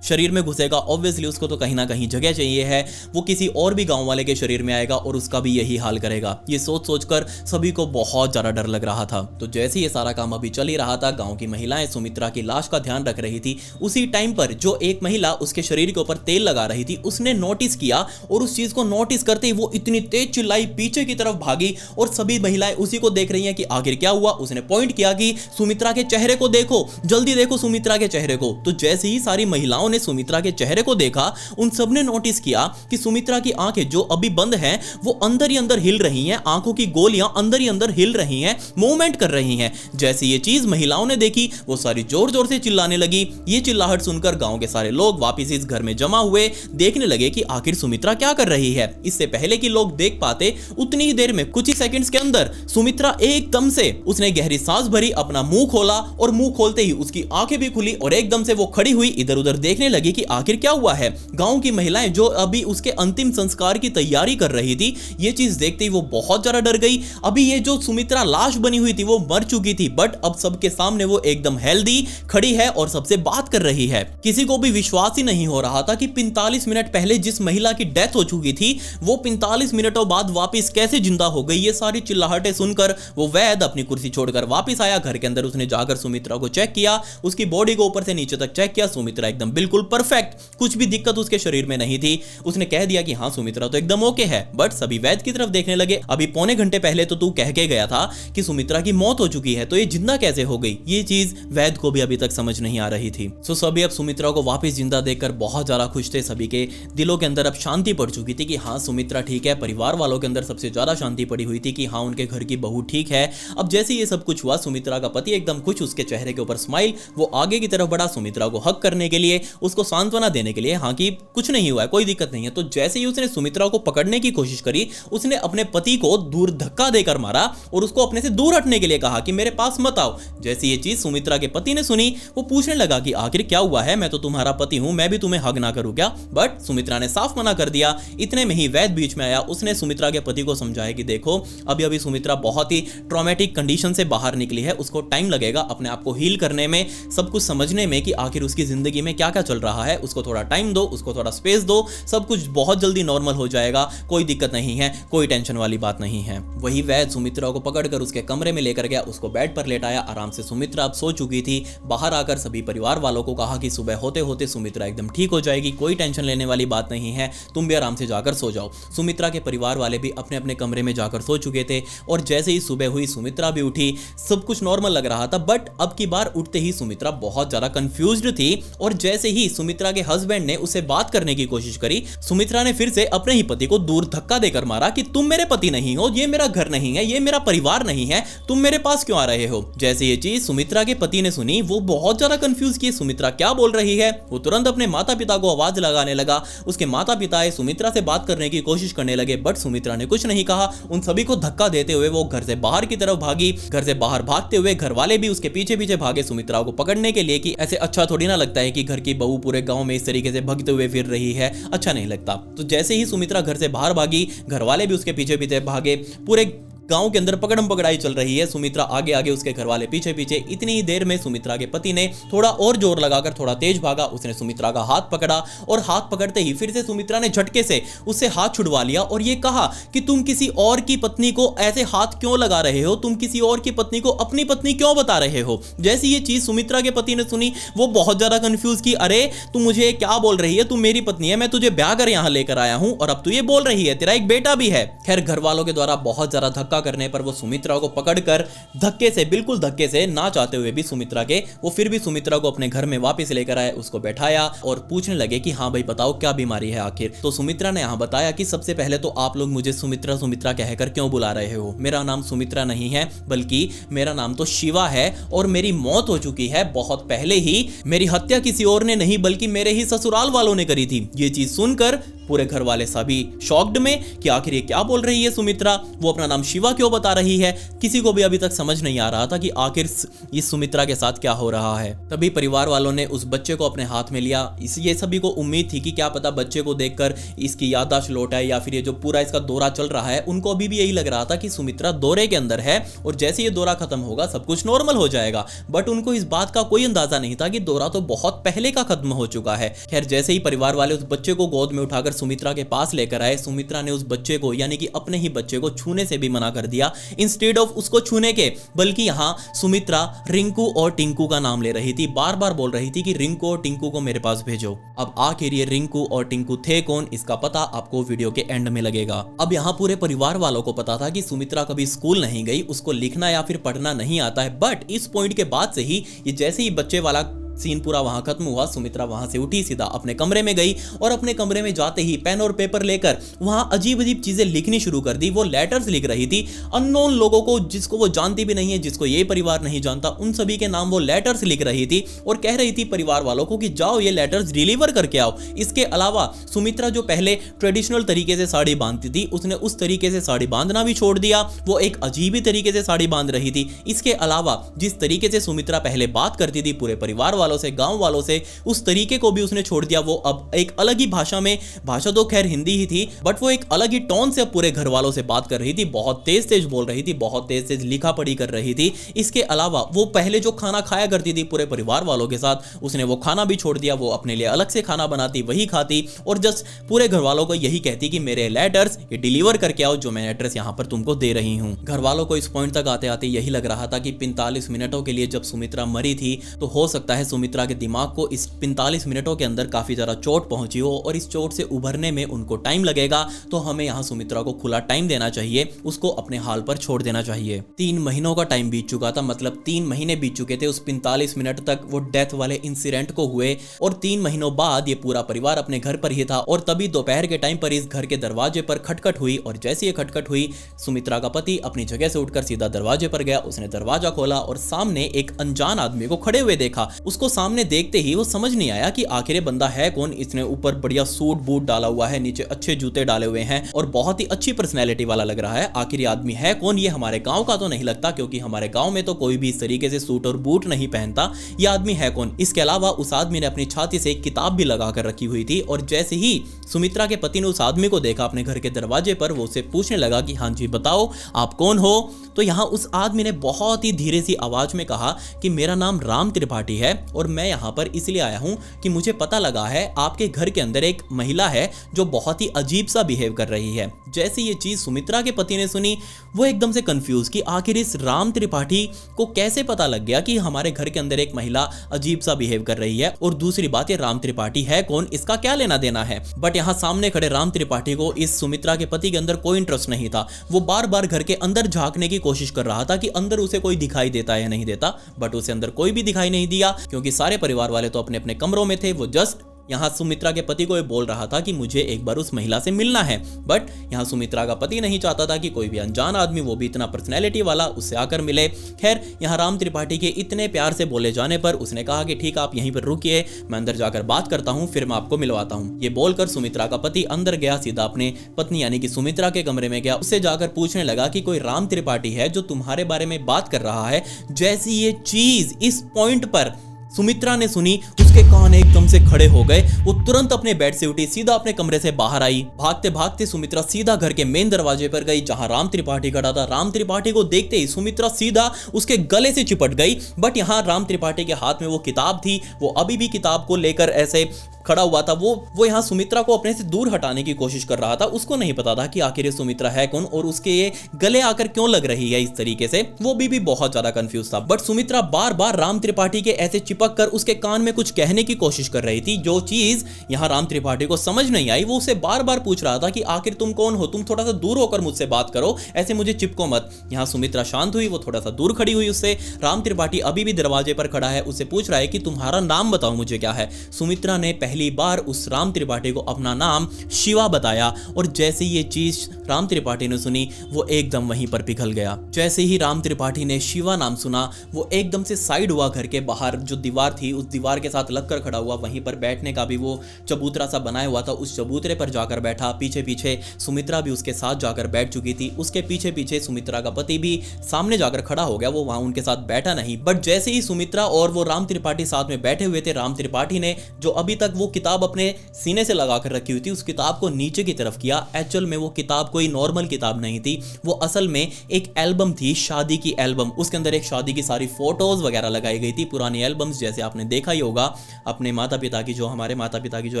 Speaker 1: शरीर में घुसेगा, ऑब्वियसली उसको तो कहीं ना कहीं जगह चाहिए है, वो किसी और भी गांव वाले के शरीर में आएगा और उसका भी यही हाल करेगा। ये सोच सोचकर सभी को बहुत ज्यादा डर लग रहा था। तो जैसे ये सारा काम अभी चल ही रहा था, गांव की महिलाएं सुमित्रा की लाश का ध्यान रख रही थी। उसी टाइम पर जो एक महिला उसके शरीर के ऊपर तेल लगा रही थी उसने नोटिस किया, और उस चीज को नोटिस करते ही वो इतनी तेज चिल्लाई, पीछे की तरफ भागी, और सभी महिलाएं उसी को देख रही हैं कि आखिर क्या हुआ। उसने पॉइंट किया कि सुमित्रा के चेहरे को देखो, जल्दी देखो सुमित्रा के चेहरे को। तो जैसे ही सारी महिलाओं ने सुमित्रा के चेहरे को देखा, उन सब ने नोटिस किया कि सुमित्रा की आंखें जो अभी बंद हैं वो अंदर ही अंदर हिल रही हैं, आंखों की गोलियां अंदर ही अंदर हिल रही हैं, मूवमेंट कर रही हैं। जैसे ये चीज महिलाओं ने देखी, वो सारी जोर जोर से चिल्लाने लगी। ये चिल्लाहट सुनकर गांव के सारे लोग वापस इस घर में जमा हुए, देखने लगे कि आखिर सुमित्रा क्या कर रही है। इससे पहले कि लोग देख पाते, उतनी ही देर में कुछ ही सेकंड्स के अंदर सुमित्रा एकदम से उसने गहरी सांस भरी, अपना मुंह खोला, और मुंह खोलते ही उसकी आंखें भी खुली, और एकदम से वो खड़ी हुई, इधर उधर देखने लगी कि आखिर क्या हुआ है। गांव की महिलाएं जो अभी उसके अंतिम संस्कार की तैयारी कर रही थी, ये चीज देखते ही वो बहुत ज्यादा डर गई। अभी ये जो सुमित्रा लाश बनी हुई थी वो मर चुकी थी, बट अब सबके सामने वो एकदम हेल्दी खड़ी है और सबसे बात कर रही है। किसी को भी विश्वास ही नहीं हो रहा था कि 45 मिनट पहले जिस महिला की डेथ हो चुकी थी वो 45 मिनटों बाद वापस कैसे जिंदा हो गई। ये सारी चिल्लाहटें सुनकर वो वैद्य अपनी कुर्सी छोड़कर वापस आया। घर के अंदर उसने जाकर सुमित्रा को चेक किया, उसकी बॉडी को ऊपर से नीचे तक चेक किया। सुमित्रा एकदम बिल्कुल परफेक्ट, कुछ भी दिक्कत उसके शरीर में नहीं थी। उसने कह दिया कि हाँ सुमित्रा तो एकदम ओके है। बट सभी वैद्य की तरफ देखने लगे, अभी पौने घंटे पहले तो तू कह के गया था कि सुमित्रा की मौत हो चुकी है, तो ये जिंदा कैसे हो गई। ये चीज वैद्य को भी अभी तक समझ नहीं आ रही थी। सो सभी अब सुमित्रा को वापस जिंदा देखकर बहुत ज्यादा खुश थे। सभी के दिलों के अंदर अब शांति पड़ चुकी थी कि हाँ सुमित्रा ठीक है। परिवार वालों के अंदर सबसे ज्यादा शांति पड़ी हुई थी कि हाँ उनके घर की बहू ठीक है। अब जैसे ये सब कुछ हुआ, सुमित्रा का पति एकदम खुश, उसके चेहरे के ऊपर स्माइल, वो आगे की तरफ बढ़ा सुमित्रा को हक करने के लिए, उसको सांत्वना देने के लिए, हाँ कि कुछ नहीं हुआ है, कोई दिक्कत नहीं है। तो जैसे ही उसने सुमित्रा को पकड़ने की कोशिश करी, उसने अपने पति को दूर धक्का देकर मारा और उसको अपने से दूर हटने के लिए कहा कि मेरे पास मत आओ। जैसे ये चीज सुमित्रा के पति ने सुनी, वो पूछने लगा कि आखिर क्या हुआ है, मैं तो तुम्हारा पति हूं, मैं भी तुम्हें हग ना करूं क्या? बट सुमित्रा ने साफ मना कर दिया। इतने में ही वैद्य बीच में आया। उसने सुमित्रा के पति को समझाया कि देखो, अभी अभी सुमित्रा बहुत ही ट्रॉमेटिक कंडीशन से बाहर निकली है, उसको टाइम लगेगा अपने आप को हील करने में, सब कुछ समझने में कि आखिर उसकी जिंदगी में क्या क्या चल रहा है। उसको थोड़ा टाइम दो, उसको थोड़ा स्पेस दो, सब कुछ बहुत जल्दी नॉर्मल हो जाएगा, कोई दिक्कत नहीं है, कोई टेंशन वाली बात नहीं है। वही वैद्य सुमित्रा को पकड़कर उसके कमरे में लेकर गया, उसको बेड पर लेटाया। आराम से सुमित्रा अब सो चुकी थी। बाहर आकर सभी परिवार वालों को कहा कि सुबह होते होते सुमित्रा एकदम ठीक हो जाएगी, कोई टेंशन लेने वाली बात नहीं है, तुम भी आराम से जाकर सो जाओ। सुमित्रा के परिवार वाले भी अपने अपने कमरे में जाकर सो चुके थे और जैसे ही सुबह हुई सुमित्रा भी उठी, सब कुछ नॉर्मल लग रहा था। बट अब की बार उठते ही सुमित्रा बहुत ज्यादा कंफ्यूज्ड थी और जैसे ही सुमित्रा के हस्बैंड ने उससे बात करने की कोशिश करी, सुमित्रा ने फिर से अपने ही पति को दूर धक्का देकर मारा कि तुम मेरे पति नहीं हो, ये मेरा घर नहीं है, ये मेरा परिवार नहीं है, तुम मेरे पास क्यों आ रहे हो? जैसे ये चीज सुमित्रा के पति ने सुनी, वो बहुत ज्यादा कंफ्यूज कि सुमित्रा क्या बोल रही है। वो तुरंत अपने माता पिता को आवाज लगाने लगा। उसके माता पिता सुमित्रा से बात करने की कोशिश करने लगे, बट सुमित्रा ने कुछ नहीं कहा। उन सभी को धक्का देते हुए वो घर से बाहर की तरफ भागी। घर से बाहर भागते हुए घर वाले भी उसके पीछे पीछे भागे सुमित्रा को पकड़ने के लिए, कि ऐसे अच्छा थोड़ी ना लगता है कि घर की बहू पूरे गांव में इस तरीके से भगते हुए फिर रही है, अच्छा नहीं लगता। तो जैसे ही सुमित्रा घर से बाहर भागी, घर वाले भी उसके पीछे पीछे भागे। पूरे गांव के अंदर पकड़म पकड़ाई चल रही है, सुमित्रा आगे आगे, उसके घर वाले पीछे पीछे। इतनी ही देर में सुमित्रा के पति ने थोड़ा और जोर लगाकर थोड़ा तेज भागा। उसने सुमित्रा का हाथ पकड़ा और हाथ पकड़ते ही फिर से सुमित्रा ने झटके से उससे हाथ छुड़वा लिया और ये कहा कि तुम किसी और की पत्नी को ऐसे हाथ क्यों लगा रहे हो, तुम किसी और की पत्नी को अपनी पत्नी क्यों बता रहे हो? जैसी ये चीज सुमित्रा के पति ने सुनी, वो बहुत ज्यादा कंफ्यूज की, अरे तू मुझे क्या बोल रही है, तू मेरी पत्नी है, मैं तुझे ब्याह कर यहां लेकर आया हूं और अब तू ये बोल रही है, तेरा एक बेटा भी है। खैर, घर वालों के द्वारा बहुत ज्यादा धक्का करने पर वो सुमित्रा को पकड़कर धक्के से, बिल्कुल धक्के से, ना चाहते हुए भी सुमित्रा के, वो फिर भी सुमित्रा को अपने घर में वापस लेकर आए। उसको बैठाया और पूछने लगे कि हाँ भाई बताओ क्या बीमारी है आखिर। तो सुमित्रा ने यहाँ बताया कि सबसे पहले तो आप लोग मुझे सुमित्रा सुमित्रा कहकर क्यों बुला रहे हो? मेरा नाम सुमित्रा नहीं है, बल्कि मेरा नाम तो शिवा है और मेरी मौत हो चुकी है बहुत पहले ही। मेरी हत्या किसी और ने नहीं बल्कि मेरे ही ससुराल वालों ने करी थी। ये चीज सुनकर पूरे घर वाले सभी शॉक्ड में कि आखिर ये क्या बोल रही है सुमित्रा, वो अपना नाम शिवा क्यों बता रही है। किसी को भी अभी तक समझ नहीं आ रहा था कि आखिर इस सुमित्रा के साथ क्या हो रहा है। तभी परिवार वालों ने उस बच्चे को अपने हाथ में लिया। ये सभी को उम्मीद थी कि क्या पता बच्चे को देखकर इसकी याददाश्त लौट आए या फिर ये जो पूरा इसका दौरा चल रहा है, उनको अभी भी यही लग रहा था कि सुमित्रा दौरे के अंदर है और जैसे ये दौरा खत्म होगा सब कुछ नॉर्मल हो जाएगा। बट उनको इस बात का कोई अंदाजा नहीं था कि दौरा तो बहुत पहले का खत्म हो चुका है। खैर, जैसे ही परिवार वाले उस बच्चे को गोद में उठाकर सुमित्रा के पास लेकर आए, सुमित्रा ने उस बच्चे को, यानी कि अपने ही बच्चे को छूने से भी मना कर दिया। इंस्टेड ऑफ उसको छूने के, बल्कि यहां सुमित्रा रिंकू और टिंकू का नाम ले रही थी। बार बार बोल रही थी कि रिंकू और टिंकू को मेरे पास भेजो। अब आखिर ये रिंकू और टिंकू थे कौन, इसका पता आपको वीडियो के एंड में लगेगा। अब यहां पूरे परिवार वालों को पता था कि सुमित्रा कभी स्कूल नहीं गई, उसको लिखना या फिर पढ़ना नहीं आता है। बट इस पॉइंट के बाद से ही, ये जैसे ही बच्चे वाला सीन पूरा वहां खत्म हुआ, सुमित्रा वहां से उठी, सीधा अपने कमरे में गई और अपने कमरे में जाते ही पेन और पेपर लेकर वहां अजीब अजीब चीजें लिखनी शुरू कर दी। वो लेटर्स लिख रही थी अननोन लोगों को, जिसको वो जानती भी नहीं है, जिसको ये परिवार नहीं जानता, उन सभी के नाम वो लेटर्स लिख रही थी और कह रही थी परिवार वालों को कि जाओ ये लेटर्स डिलीवर करके आओ। इसके अलावा सुमित्रा जो पहले ट्रेडिशनल तरीके से साड़ी बांधती थी, उसने उस तरीके से साड़ी बांधना भी छोड़ दिया। वो एक अजीब ही तरीके से साड़ी बांध रही थी। इसके अलावा जिस तरीके से सुमित्रा पहले बात करती थी पूरे परिवार वालों से, गांव वालों से, उस तरीके को भी उसने छोड़ दिया। वो अब एक अलग ही भाषा में, भाषा तो खैर हिंदी ही थी, बट वो एक अलग ही टोन से पूरे घर वालों से बात कर रही थी। बहुत तेज तेज बोल रही थी, बहुत तेज तेज लिखा पढ़ी कर रही थी। इसके अलावा वो पहले जो खाना खाया करती थी पूरे परिवार वालों के साथ, उसने वो खाना भी छोड़ दिया। वो अपने लिए अलग से खाना बनाती, वही खाती और जस्ट पूरे घर वालों को यही कहती कि मेरे लेटर्स ये डिलीवर करके आओ, जो मैं एड्रेस यहां पर तुमको दे रही हूं। घर वालों को इस पॉइंट तक आते आते यही लग रहा था कि 45 मिनटों के लिए जब सुमित्रा मरी थी, तो हो सकता है सुमित्रा के दिमाग को इस 45 मिनटों के अंदर काफी ज्यादा चोट पहुंची हो और इस चोट से उभरने में उनको टाइम लगेगा। तो हमें यहां सुमित्रा को खुला टाइम देना चाहिए, उसको अपने हाल पर छोड़ देना चाहिए। 3 महीनों का टाइम बीत चुका था, मतलब 3 महीने बीत चुके थे उस 45 मिनट तक वो डेथ वाले इंसिडेंट को हुए और 3 महीनों बाद ये पूरा परिवार अपने घर पर ही था। और तभी दोपहर के टाइम पर इस घर के दरवाजे पर खटखट हुई और जैसे ये खटखट हुई, सुमित्रा का पति अपनी जगह से उठकर सीधा दरवाजे पर गया। उसने दरवाजा खोला और सामने एक अनजान आदमी को खड़े हुए देखा। उसको उसको सामने देखते ही वो समझ नहीं आया कि आखिर ये बंदा है कौन। इसने ऊपर बढ़िया सूट बूट डाला हुआ है, नीचे अच्छे जूते डाले हुए हैं और बहुत ही अच्छी पर्सनैलिटी वाला लग रहा है। आखिर ये आदमी है कौन? ये हमारे गांव का तो नहीं लगता, क्योंकि हमारे गांव में तो कोई भी इस तरीके से सूट और बूट नहीं पहनता। ये आदमी है कौन? इसके अलावा उस आदमी ने अपनी छाती से एक किताब भी लगा कर रखी हुई थी और जैसे ही सुमित्रा के पति ने उस आदमी को देखा अपने घर के दरवाजे पर, वो उसे पूछने लगा कि हाँ जी बताओ आप कौन हो। तो यहाँ उस आदमी ने बहुत ही धीरे सी आवाज में कहा कि मेरा नाम राम त्रिपाठी है और मैं यहाँ पर इसलिए आया हूँ कि मुझे पता लगा है आपके घर के अंदर एक महिला है जो बहुत ही अजीब सा बिहेव कर रही है। जैसे ये चीज सुमित्रा के पति ने सुनी, वो एकदम से कंफ्यूज कि आखिर इस राम त्रिपाठी को कैसे पता लग गया कि हमारे घर के अंदर एक महिला अजीब सा बिहेव कर रही है, और दूसरी बात ये राम त्रिपाठी है कौन, इसका क्या लेना देना है। बट यहाँ सामने खड़े राम त्रिपाठी को इस सुमित्रा के पति के अंदर कोई इंटरेस्ट नहीं था। वो बार बार घर के अंदर झांकने की कोशिश कर रहा था कि अंदर उसे कोई दिखाई देता है या नहीं देता, बट उसे अंदर कोई भी दिखाई नहीं दिया क्योंकि सारे परिवार वाले तो अपने अपने कमरों में थे। वो जस्ट यहाँ सुमित्रा के पति को ये बोल रहा था कि मुझे एक बार उस महिला से मिलना है, बट यहाँ सुमित्रा का पति नहीं चाहता था कि कोई भी अनजान आदमी, वो भी इतना पर्सनैलिटी वाला, उससे आकर मिले। खैर यहाँ राम त्रिपाठी के इतने प्यार से बोले जाने पर उसने कहा कि ठीक आप यहीं पर रुकिए, मैं अंदर जाकर बात करता हूँ, फिर मैं आपको मिलवाता हूँ। ये बोलकर सुमित्रा का पति अंदर गया, सीधा अपने पत्नी यानी कि सुमित्रा के कमरे में गया। उससे जाकर पूछने लगा कि कोई राम त्रिपाठी है जो तुम्हारे बारे में बात कर रहा है। जैसी ये चीज इस पॉइंट पर सुमित्रा ने सुनी, उसके कान एकदम से खड़े हो गए। वो तुरंत अपने बेड से उठी, सीधा अपने कमरे से बाहर आई। भागते भागते सुमित्रा सीधा घर के मेन दरवाजे पर गई जहां राम त्रिपाठी खड़ा था। राम त्रिपाठी को देखते ही सुमित्रा सीधा उसके गले से चिपट गई। बट यहाँ राम त्रिपाठी के हाथ में वो किताब थी, वो अभी भी किताब को लेकर ऐसे खड़ा हुआ था। वो यहाँ सुमित्रा को अपने से दूर हटाने की कोशिश कर रहा था। उसको नहीं पता था कि आखिर ये सुमित्रा है कौन और उसके ये गले आकर क्यों लग रही है इस तरीके से। वो भी बहुत ज्यादा कंफ्यूज था। बट सुमित्रा बार बार राम त्रिपाठी के ऐसे चिपक कर उसके कान में कुछ कहने की कोशिश कर रही थी, जो चीज यहाँ राम त्रिपाठी को समझ नहीं आई। वो उसे बार बार पूछ रहा था कि आखिर तुम कौन हो, तुम थोड़ा सा दूर होकर मुझसे बात करो, ऐसे मुझे चिपको मत। यहाँ सुमित्रा शांत हुई, वो थोड़ा सा दूर खड़ी हुई उससे। राम त्रिपाठी अभी भी दरवाजे पर खड़ा है, उससे पूछ रहा है कि तुम्हारा नाम बताओ मुझे क्या है। सुमित्रा ने पहली बार उस राम त्रिपाठी को अपना नाम शिवा बताया और जैसे ये चीज राम त्रिपाठी ने सुनी, वो एकदम वहीं पर पिघल गया। जैसे ही राम त्रिपाठी ने शिवा नाम सुना, वो एकदम से साइड हुआ, घर के बाहर जो दीवार थी उस दीवार के साथ लगकर खड़ा हुआ। वहीं पर बैठने का भी वो चबूतरा सा बनाया हुआ था, उस चबूतरे पर जाकर बैठा। पीछे पीछे सुमित्रा भी उसके साथ जाकर बैठ चुकी थी। उसके पीछे पीछे सुमित्रा का पति भी सामने जाकर खड़ा हो गया, वो वहां उनके साथ बैठा नहीं। बट जैसे ही सुमित्रा और वो राम त्रिपाठी साथ में बैठे हुए थे, राम त्रिपाठी ने जो अभी तक वो किताब अपने सीने से लगाकर रखी हुई थी उस किताब को नीचे की तरफ किया। एक्चुअल में वो किताब कोई नॉर्मल किताब नहीं थी, वो असल में एक एल्बम थी, शादी की एल्बम। उसके अंदर एक शादी की सारी फोटोज वगैरह लगाई गई थी, पुरानी एल्बम्स, जैसे आपने देखा ही होगा अपने माता पिता की, जो हमारे माता पिता की जो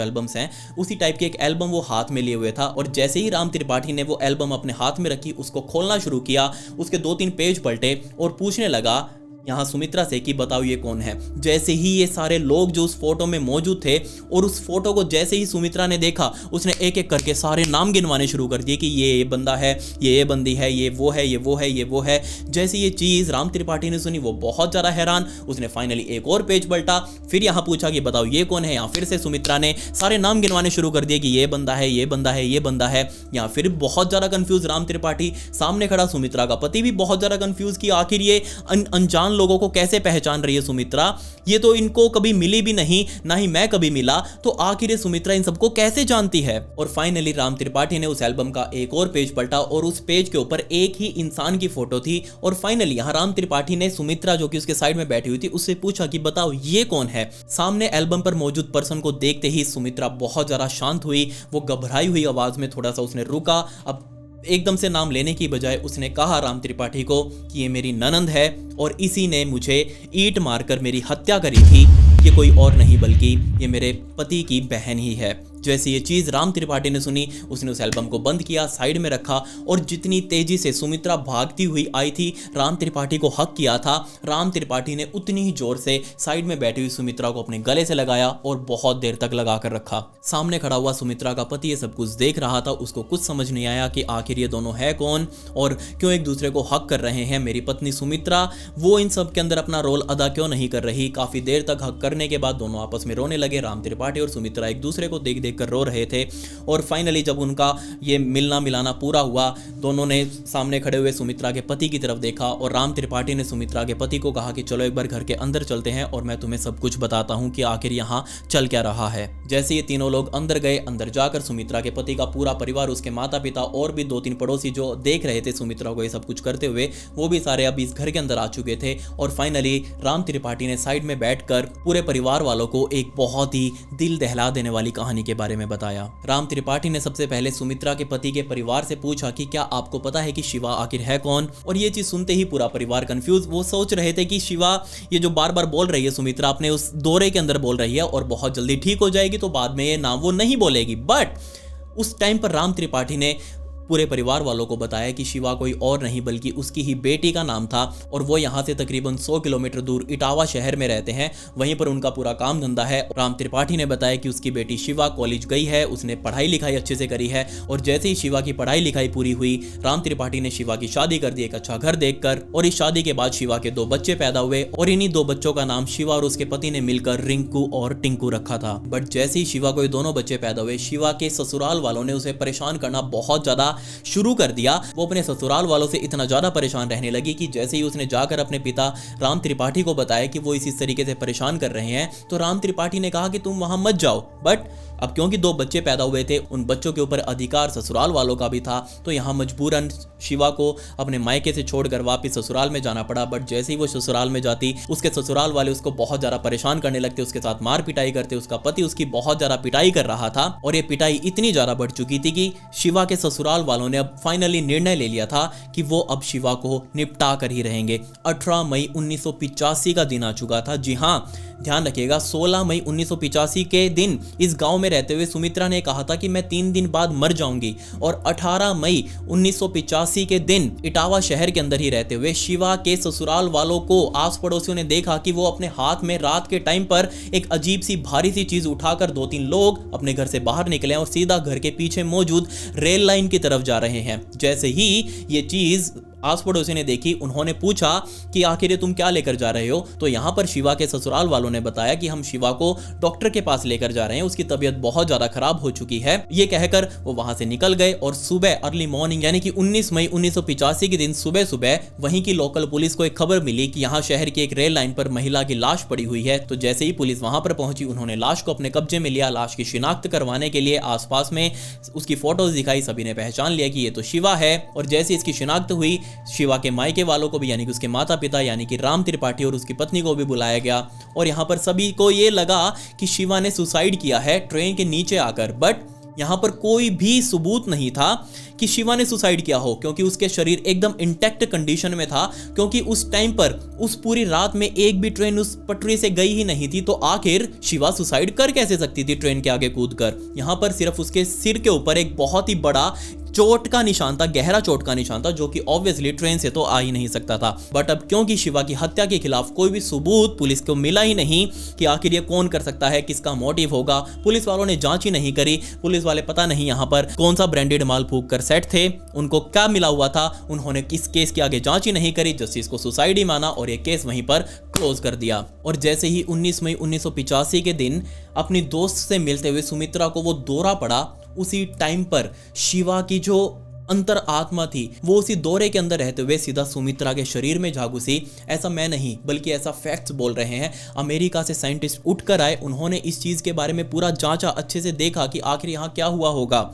Speaker 1: एल्बम्स हैं, उसी टाइप की एक एल्बम वो हाथ में लिए हुए था। और जैसे ही राम त्रिपाठी ने वो एल्बम अपने हाथ में रखी, उसको खोलना शुरू किया, उसके 2-3 पेज पलटे और पूछने लगा यहाँ सुमित्रा से कि बताओ ये कौन है। जैसे ही ये सारे लोग जो उस फोटो में मौजूद थे और उस फोटो को जैसे ही सुमित्रा ने देखा, उसने एक एक करके सारे नाम गिनवाने शुरू कर दिए कि ये बंदा है, ये बंदी है, ये वो है, ये वो है, ये वो है। जैसे ये चीज़ राम त्रिपाठी ने सुनी, वो बहुत ज़्यादा हैरान। उसने फाइनली एक और पेज पलटा, फिर यहाँ पूछा कि बताओ ये कौन है। यहाँ फिर से सुमित्रा ने सारे नाम गिनवाने शुरू कर दिए कि ये बंदा है, ये बंदा है, ये बंदा है। यहाँ फिर बहुत ज़्यादा कंफ्यूज राम त्रिपाठी, सामने खड़ा सुमित्रा का पति भी बहुत ज़्यादा कंफ्यूज कि आखिर ये अनजान लोगों को कैसे पहचान रही है सुमित्रा। ये तो इनको कभी मिली भी नहीं, ना ही मैं कभी मिला, तो आखिर ये सुमित्रा इन सबको कैसे जानती है। और फाइनली राम त्रिपाठी ने उस एल्बम का एक और पेज पलटा और उस पेज के ऊपर एक ही इंसान की फोटो थी। और फाइनली यहाँ राम त्रिपाठी ने सुमित्रा जो कि उसके साइड में बैठी हुई थी उससे पूछा कि बताओ ये कौन है। सामने एल्बम पर मौजूद पर्सन को देखते ही सुमित्रा बहुत ज्यादा शांत हुई। वो घबराई हुई आवाज में थोड़ा सा उसने रुका, अब एकदम से नाम लेने की बजाय उसने कहा राम त्रिपाठी को कि ये मेरी ननंद है और इसी ने मुझे ईंट मारकर मेरी हत्या करी थी। ये कोई और नहीं बल्कि ये मेरे पति की बहन ही है। जैसे ये चीज़ राम त्रिपाठी ने सुनी, उसने उस एल्बम को बंद किया, साइड में रखा और जितनी तेजी से सुमित्रा भागती हुई आई थी, राम त्रिपाठी को हक किया था, राम त्रिपाठी ने उतनी ही जोर से साइड में बैठी हुई सुमित्रा को अपने गले से लगाया और बहुत देर तक लगा कर रखा। सामने खड़ा हुआ सुमित्रा का पति ये सब कुछ देख रहा था। उसको कुछ समझ नहीं आया कि आखिर ये दोनों है कौन और क्यों एक दूसरे को हक कर रहे हैं। मेरी पत्नी सुमित्रा, वो इन सब के अंदर अपना रोल अदा क्यों नहीं कर रही। काफी देर तक हक करने के बाद दोनों आपस में रोने लगे। राम त्रिपाठी और सुमित्रा एक दूसरे को देख देख देख कर रो रहे थे। और फाइनली जब उनका ये मिलना मिलाना पूरा हुआ, दोनों ने सामने खड़े हुए सुमित्रा के पति की तरफ देखा और राम त्रिपाठी ने सुमित्रा के पति को कहा कि चलो एक बार घर के अंदर चलते हैं और मैं तुम्हें सब कुछ बताता हूँ कि आखिर यहाँ चल क्या रहा है। जैसे ये तीनों लोग अंदर गए, अंदर जाकर सुमित्रा के पति का पूरा परिवार, उसके माता पिता और भी 2-3 पड़ोसी जो देख रहे थे सुमित्रा को ये सब कुछ करते हुए, वो भी सारे अब इस घर के अंदर आ चुके थे। और फाइनली राम त्रिपाठी ने साइड में बैठकर पूरे परिवार वालों को एक बहुत ही दिल दहला देने वाली कहानी के बारे में बताया। राम त्रिपाठी ने सबसे पहले सुमित्रा के पति के परिवार से पूछा कि क्या आपको पता है कि शिवा आखिर है कौन। और ये चीज सुनते ही पूरा परिवार कंफ्यूज, वो सोच रहे थे कि शिवा ये जो बार बार बोल रही है सुमित्रा अपने उस दौरे के अंदर बोल रही है और बहुत जल्दी ठीक हो जाएगी तो बाद में ये नाम वो नहीं बोलेगी। बट उस टाइम पर राम त्रिपाठी ने पूरे परिवार वालों को बताया कि शिवा कोई और नहीं बल्कि उसकी ही बेटी का नाम था और वो यहाँ से तकरीबन 100 किलोमीटर दूर इटावा शहर में रहते हैं, वहीं पर उनका पूरा काम धंधा है। राम त्रिपाठी ने बताया कि उसकी बेटी शिवा कॉलेज गई है, उसने पढ़ाई लिखाई अच्छे से करी है और जैसे ही शिवा की पढ़ाई लिखाई पूरी हुई, राम त्रिपाठी ने शिवा की शादी कर दी एक अच्छा घर देखकर। और इस शादी के बाद शिवा के 2 बच्चे पैदा हुए और इन्हीं 2 बच्चों का नाम शिवा और उसके पति ने मिलकर रिंकू और टिंकू रखा था। बट जैसे ही शिवा को ये दोनों बच्चे पैदा हुए, शिवा के ससुराल वालों ने उसे परेशान करना बहुत ज्यादा शुरू कर दिया। वो अपने ससुराल वालों से इतना ज्यादा परेशान रहने लगी कि जैसे ही उसने जाकर अपने पिता राम त्रिपाठी को बताया कि वो इस तरीके से परेशान कर रहे हैं, तो राम त्रिपाठी ने कहा कि तुम वहां मत जाओ। बट अब क्योंकि 2 बच्चे पैदा हुए थे, उन बच्चों के ऊपर अधिकार ससुराल वालों का भी था, तो यहाँ मजबूरन शिवा को अपने मायके से छोड़कर वापस ससुराल में जाना पड़ा। बट जैसे ही वो ससुराल में जाती, उसके ससुराल वाले उसको बहुत ज्यादा परेशान करने लगते, उसके साथ मार पिटाई करते। उसका पति उसकी बहुत ज्यादा पिटाई कर रहा था और ये पिटाई इतनी ज्यादा बढ़ चुकी थी कि शिवा के ससुराल वालों ने अब फाइनली निर्णय ले लिया था कि वो अब शिवा को निपटा कर ही रहेंगे। 18 मई 1985 का दिन आ चुका था। जी हाँ, ध्यान रखिएगा, 16 मई 1985 के दिन इस गांव में रहते हुए सुमित्रा ने कहा था कि मैं 3 दिन बाद मर जाऊंगी। और 18 मई 1985 के दिन इटावा शहर के अंदर ही रहते हुए शिवा के ससुराल वालों को, आस पड़ोसियों ने देखा कि वो अपने हाथ में रात के टाइम पर एक अजीब सी भारी सी चीज उठाकर 2-3 लोग अपने घर से बाहर निकले और सीधा घर के पीछे मौजूद रेल लाइन की तरफ जा रहे हैं। जैसे ही ये चीज आस पड़ोसी ने देखी, उन्होंने पूछा कि आखिर ये तुम क्या लेकर जा रहे हो। तो यहाँ पर शिवा के ससुराल वालों ने बताया कि हम शिवा को डॉक्टर के पास लेकर जा रहे हैं, उसकी तबीयत बहुत ज्यादा खराब हो चुकी है। ये कहकर वो वहां से निकल गए और सुबह अर्ली मॉर्निंग यानी कि 19 मई 1985 के दिन सुबह सुबह वहीं की लोकल पुलिस को एक खबर मिली कि यहाँ शहर की एक रेल लाइन पर महिला की लाश पड़ी हुई है। तो जैसे ही पुलिस वहां पर पहुंची, उन्होंने लाश को अपने कब्जे में लिया। लाश की शिनाख्त करवाने के लिए आसपास में उसकी फोटोज दिखाई, सभी ने पहचान लिया कि ये तो शिवा है। और जैसे इसकी शिनाख्त हुई, शिवा के मायके वालों को भी यानी कि उसके माता पिता यानी कि राम त्रिपाठी और उसकी पत्नी को भी बुलाया गया। और यहाँ पर सभी को ये लगा कि शिवा ने सुसाइड किया है ट्रेन के नीचे आकर। बट यहाँ पर कोई भी सबूत नहीं था कि शिवा ने सुसाइड किया हो, क्योंकि उसके शरीर एकदम इंटैक्ट कंडीशन में था। क्योंकि उस टाइम पर उस पूरी रात में एक भी ट्रेन उस पटरी से गई ही नहीं थी, तो आखिर शिवा सुसाइड कर कैसे सकती थी ट्रेन के आगे कूदकर। यहाँ पर सिर्फ उसके सिर के ऊपर एक बहुत ही बड़ा चोट का निशान था, गहरा चोट का निशान था, जो कि ऑब्वियसली ट्रेन से तो आ ही नहीं सकता था। बट अब क्योंकि शिवा की हत्या के खिलाफ कोई भी सबूत पुलिस को मिला ही नहीं कि आखिर ये कौन कर सकता है, किसका मोटिव होगा, पुलिस वालों ने जांच ही नहीं करी। पुलिस वाले पता नहीं यहाँ पर कौन सा ब्रांडेड माल फूंक कर सेट थे, उनको क्या मिला हुआ था, उन्होंने इस केस के आगे जांच ही नहीं करी। जस्टिस को सुसाइड ही माना और ये केस वहीं पर क्लोज कर दिया। और जैसे ही 19 मई 1985 के दिन अपनी दोस्त से मिलते हुए सुमित्रा को वो दौरा पड़ा, उसी टाइम पर शिवा की जो अंतर आत्मा थी वो उसी दौरे के अंदर रहते हुए सीधा सुमित्रा के शरीर में जा घुसी। ऐसा मैं नहीं बल्कि ऐसा फैक्ट्स बोल रहे हैं। अमेरिका से साइंटिस्ट उठकर आए, उन्होंने इस चीज के बारे में पूरा जांचा, अच्छे से देखा कि आखिर यहाँ क्या हुआ होगा।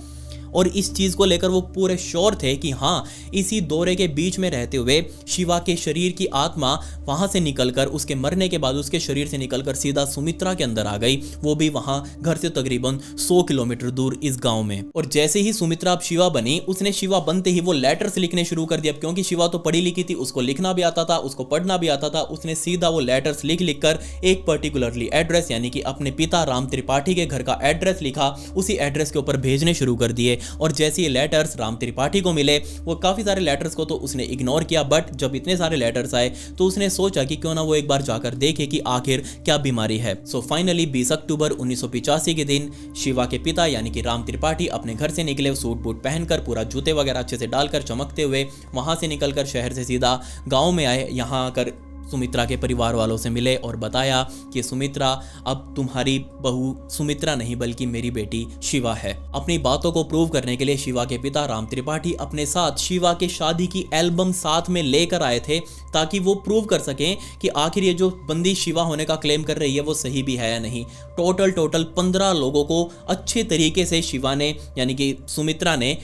Speaker 1: और इस चीज को लेकर वो पूरे श्योर थे कि हाँ, इसी दौरे के बीच में रहते हुए शिवा के शरीर की आत्मा वहां से निकलकर, उसके मरने के बाद उसके शरीर से निकलकर सीधा सुमित्रा के अंदर आ गई, वो भी वहां घर से तकरीबन 100 किलोमीटर दूर इस गांव में। और जैसे ही सुमित्रा अब शिवा बनी, उसने शिवा बनते ही वो लेटर्स लिखने शुरू कर दिया। क्योंकि शिवा तो पढ़ी लिखी थी, उसको लिखना भी आता था, उसको पढ़ना भी आता था। उसने सीधा वो लेटर्स लिख लिख कर एक पर्टिकुलरली एड्रेस यानी कि अपने पिता राम त्रिपाठी के घर का एड्रेस लिखा, उसी एड्रेस के ऊपर भेजने शुरू कर दिए। और जैसे ये लेटर्स राम त्रिपाठी को मिले, वो काफी सारे लेटर्स को तो उसने इग्नोर किया, बट जब इतने सारे लेटर्स आए तो उसने सोचा कि क्यों ना वो एक बार जाकर देखे कि आखिर क्या बीमारी है। सो फाइनली 20 अक्टूबर 1985 के दिन शिवा के पिता यानी कि राम त्रिपाठी अपने घर से निकले, सूट बूट पहनकर, पूरा जूते वगैरह अच्छे से डालकर, चमकते हुए वहां से निकलकर शहर से सीधा गांव में आए। यहाँ आकर सुमित्रा के परिवार वालों से मिले और बताया कि सुमित्रा, अब तुम्हारी बहू सुमित्रा नहीं बल्कि मेरी बेटी शिवा है। अपनी बातों को प्रूव करने के लिए शिवा के पिता राम त्रिपाठी अपने साथ शिवा के शादी की एल्बम साथ में लेकर आए थे, ताकि वो प्रूव कर सकें कि आखिर ये जो बंदी शिवा होने का क्लेम कर रही है वो सही भी है या नहीं। टोटल 15 लोगों को अच्छे तरीके से शिवा ने यानी कि सुमित्रा ने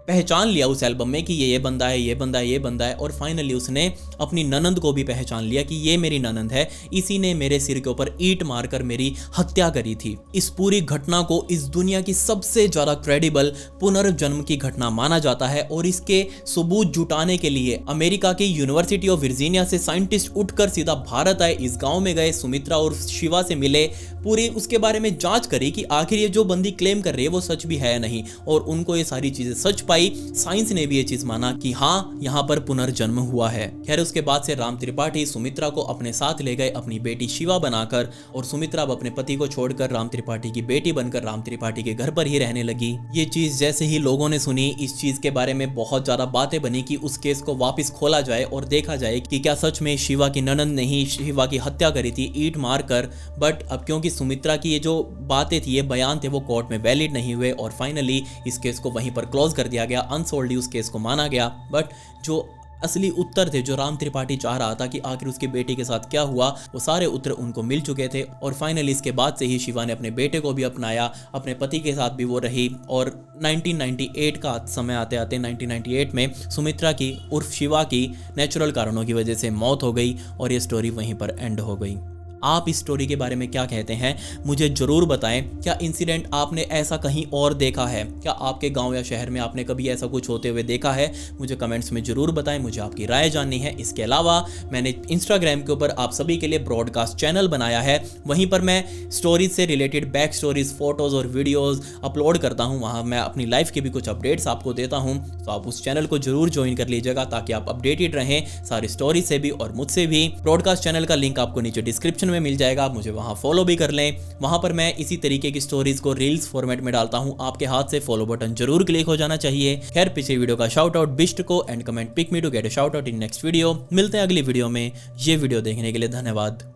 Speaker 1: पहचान लिया उस एल्बम में कि ये बंदा है, ये बंदा है, ये बंदा है। और फाइनली उसने अपनी ननंद को भी पहचान लिया कि ये मेरी ननंद है, इसी ने मेरे सिर के ऊपर ईंट मारकर मेरी हत्या करी थी। इस पूरी घटना को इस दुनिया की सबसे ज्यादा क्रेडिबल पुनर्जन्म की घटना माना जाता है और इसके सबूत जुटाने के लिए अमेरिका की यूनिवर्सिटी ऑफ वर्जीनिया से साइंटिस्ट उठकर सीधा भारत आए, इस गांव में गए, सुमित्रा और शिवा से मिले, पूरी उसके बारे में जांच करी कि आखिर ये जो बंदी क्लेम कर रही है वो सच भी है या नहीं। और उनको ये सारी चीजें सच पाई। साइंस ने भी ये चीज माना कि हाँ, यहाँ पर पुनर्जन्म हुआ है। खैर उसके बाद से राम त्रिपाठी सुमित्रा को अपने साथ ले गए अपनी बेटी शिवा बनाकर, और सुमित्रा अब अपने पति को छोड़कर राम त्रिपाठी की बेटी बनकर राम त्रिपाठी के घर पर ही रहने लगी। ये चीज जैसे ही लोगों ने सुनी, इस चीज के बारे में बहुत ज्यादा बातें बनी कि उस केस को वापस खोला जाए और देखा जाए कि क्या सच में शिवा की ननंद ने ही शिवा की हत्या करी थी ईंट मारकर। बट अब क्योंकि सुमित्रा की ये जो बातें थी, ये बयान थे, वो कोर्ट में वैलिड नहीं हुए और फाइनली इस केस को वहीं पर क्लोज कर दिया गया, अनसोल्ड उस केस को माना गया। बट जो असली उत्तर थे, जो राम त्रिपाठी चाह रहा था कि आखिर उसकी बेटी के साथ क्या हुआ, वो सारे उत्तर उनको मिल चुके थे। और फाइनली इसके बाद से ही शिवा ने अपने बेटे को भी अपनाया, अपने पति के साथ भी वो रही। और 1998 का समय आते आते 1998 में सुमित्रा की उर्फ शिवा की नेचुरल कारणों की वजह से मौत हो गई और ये स्टोरी वहीं पर एंड हो गई। आप इस स्टोरी के बारे में क्या कहते हैं, मुझे जरूर बताएं। क्या इंसिडेंट आपने ऐसा कहीं और देखा है? क्या आपके गांव या शहर में आपने कभी ऐसा कुछ होते हुए देखा है? मुझे कमेंट्स में जरूर बताएं, मुझे आपकी राय जाननी है। इसके अलावा मैंने इंस्टाग्राम के ऊपर आप सभी के लिए ब्रॉडकास्ट चैनल बनाया है, वहीं पर मैं स्टोरीज से रिलेटेड बैक स्टोरीज, फोटोज और वीडियोज अपलोड करता हूँ। वहाँ मैं अपनी लाइफ के भी कुछ अपडेट्स आपको देता हूँ, तो आप उस चैनल को जरूर ज्वाइन कर लीजिएगा ताकि आप अपडेटेड रहें सारी स्टोरीज से भी और मुझसे भी। ब्रॉडकास्ट चैनल का लिंक आपको नीचे डिस्क्रिप्शन में मिल जाएगा, आप मुझे वहां फॉलो भी कर लें। वहां पर मैं इसी तरीके की स्टोरीज को रील्स फॉर्मेट में डालता हूं, आपके हाथ से फॉलो बटन जरूर क्लिक हो जाना चाहिए। खैर पिछले वीडियो का शाउट आउट बिस्ट को and comment pick me to get a shout out in next video. मिलते हैं अगली वीडियो में। ये वीडियो देखने के लिए धन्यवाद।